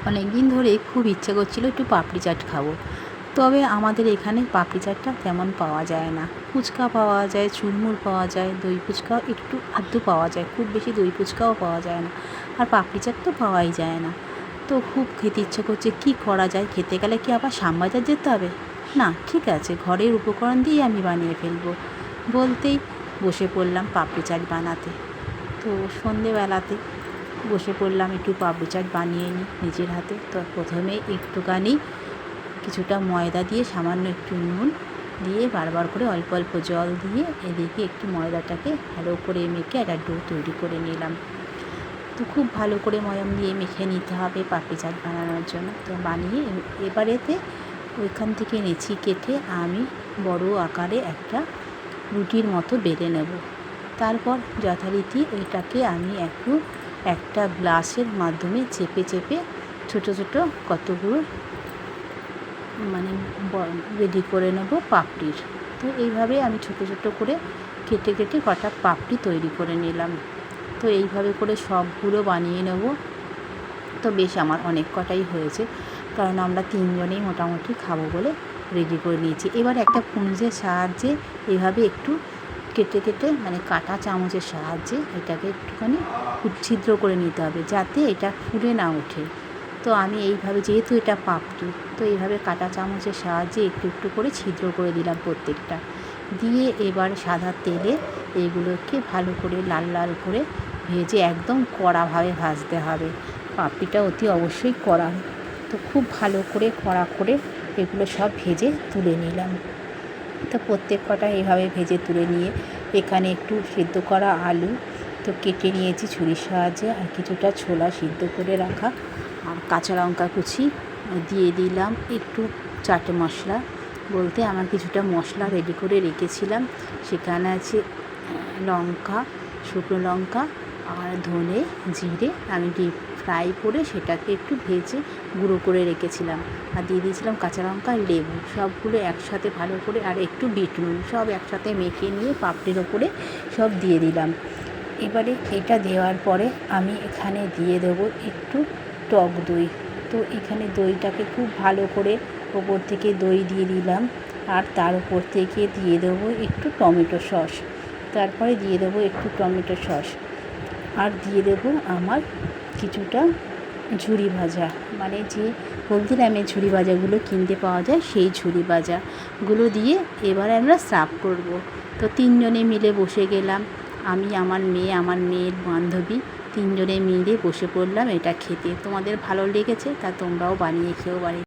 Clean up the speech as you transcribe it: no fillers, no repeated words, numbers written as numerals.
অনেক দিন ধরে খুব ইচ্ছে করছিল একটু পাপড়ি চাট খাবো। তবে আমাদের এখানে পাপড়ি চাটটা তেমন পাওয়া যায় না। ফুচকা পাওয়া যায়, চুরমুর পাওয়া যায়, দই ফুচকাও একটু আধটু পাওয়া যায়, খুব বেশি দই ফুচকাও পাওয়া যায় না। আর পাপড়ি চাট তো পাওয়াই যায় না। তো খুব খেতে ইচ্ছে করছে, কী করা যায়? খেতে গেলে কি আবার শ্যামবাজার যেতে হবে? না, ঠিক আছে, ঘরের উপকরণ দিয়েই আমি বানিয়ে ফেলবো বলতেই বসে পড়লাম পাপড়ি চাট বানাতে। তো সন্ধেবেলাতে বসে পড়লাম একটু পাপড়ি চাট বানিয়ে নিই নিজের হাতে। তো প্রথমে একটুখানি কিছুটা ময়দা দিয়ে সামান্য একটু নুন দিয়ে বারবার করে অল্প অল্প জল দিয়ে এদিকে একটু ময়দাটাকে ভালো করে মেখে একটা ডো তৈরি করে নিলাম। তো খুব ভালো করে ময়াম দিয়ে মেখে নিতে হবে পাপড়ি চাট বানানোর জন্য। তো বানিয়ে এবারেতে ওইখান থেকে নেচি কেটে আমি বড় আকারে একটা রুটির মতো বেলে নেব। তারপর যথারীতি এটাকে আমি একটা গ্লাসের মাধ্যমে চেপে চেপে ছোটো ছোটো কতগুলো রেডি করে নেব পাপড়ির। তো এইভাবে আমি ছোটো ছোটো করে কেটে কেটে কটা পাপড়ি তৈরি করে নিলাম। তো এইভাবে করে সবগুলো বানিয়ে নেব। তো বেশ আমার অনেক কটাই হয়েছে, কারণ আমরা তিনজনেই মোটামুটি খাবো বলে রেডি করে নিয়েছি। এবার একটা পুঁজের সাহায্যে এইভাবে একটু কেটে কেটে কাঁটা চামচের সাহায্যে এটাকে একটুখানি ছিদ্র করে নিতে হবে, যাতে এটা ফুলে না ওঠে। তো আমি এইভাবে, যেহেতু এটা পাপড়ি, তো এইভাবে কাঁটা চামচের সাহায্যে একটু একটু করে ছিদ্র করে দিলাম প্রত্যেকটা দিয়ে। এবার সাদা তেলে এইগুলোকে ভালো করে লাল লাল করে ভেজে একদম কড়াভাবে ভাজতে হবে। পাপড়িটা অতি অবশ্যই কড়া। তো খুব ভালো করে কড়া করে এগুলো সব ভেজে তুলে নিলাম। তো প্রত্যেক কটা এইভাবে ভেজে তুলে নিয়ে এখানে একটু সিদ্ধ করা আলু তো কেটে নিয়েছি ছুরির সাহায্যে, আর কিছুটা ছোলা সিদ্ধ করে রাখা, আর কাঁচা লঙ্কা কুচি দিয়ে দিলাম। একটু চাট মশলা বলতে আমার কিছুটা মশলা রেডি করে রেখেছিলাম। সেখানে আছে লঙ্কা, শুকনো লঙ্কা আর ধনে জিরে আমি ডিপ ফ্রাই করে সেটাকে একটু ভেজে গুঁড়ো করে রেখেছিলাম। আর দিয়ে দিয়েছিলাম কাঁচা লঙ্কা, লেবু, সবগুলো একসাথে ভালো করে, আর একটু বিট নুন, সব একসাথে মেখে নিয়ে পাপড়ির ওপরে সব দিয়ে দিলাম। এবারে এটা দেওয়ার পরে আমি এখানে দিয়ে দেবো একটু টক দই। তো এখানে দইটাকে খুব ভালো করে ওপর থেকে দই দিয়ে দিলাম, আর তার উপর থেকে দিয়ে দেবো একটু টমেটো সস। তারপরে দিয়ে দেবো একটু টমেটো সস, আর দিয়ে দেবো আমার কিছুটা ঝুরি ভাজা, যে হলদিরামের ঝুরি ভাজাগুলো কিনতে পাওয়া যায়, সেই ঝুরি ভাজাগুলো দিয়ে এবার আমরা সার্ভ করব। তো তিনজনে মিলে বসে গেলাম, আমি, আমার মেয়ে, আমার মেয়ের বান্ধবী, তিনজনে মিলে বসে পড়লাম এটা খেতে। তোমাদের ভালো লেগেছে? তা তোমরাও বানিয়ে খেও বাড়িতে।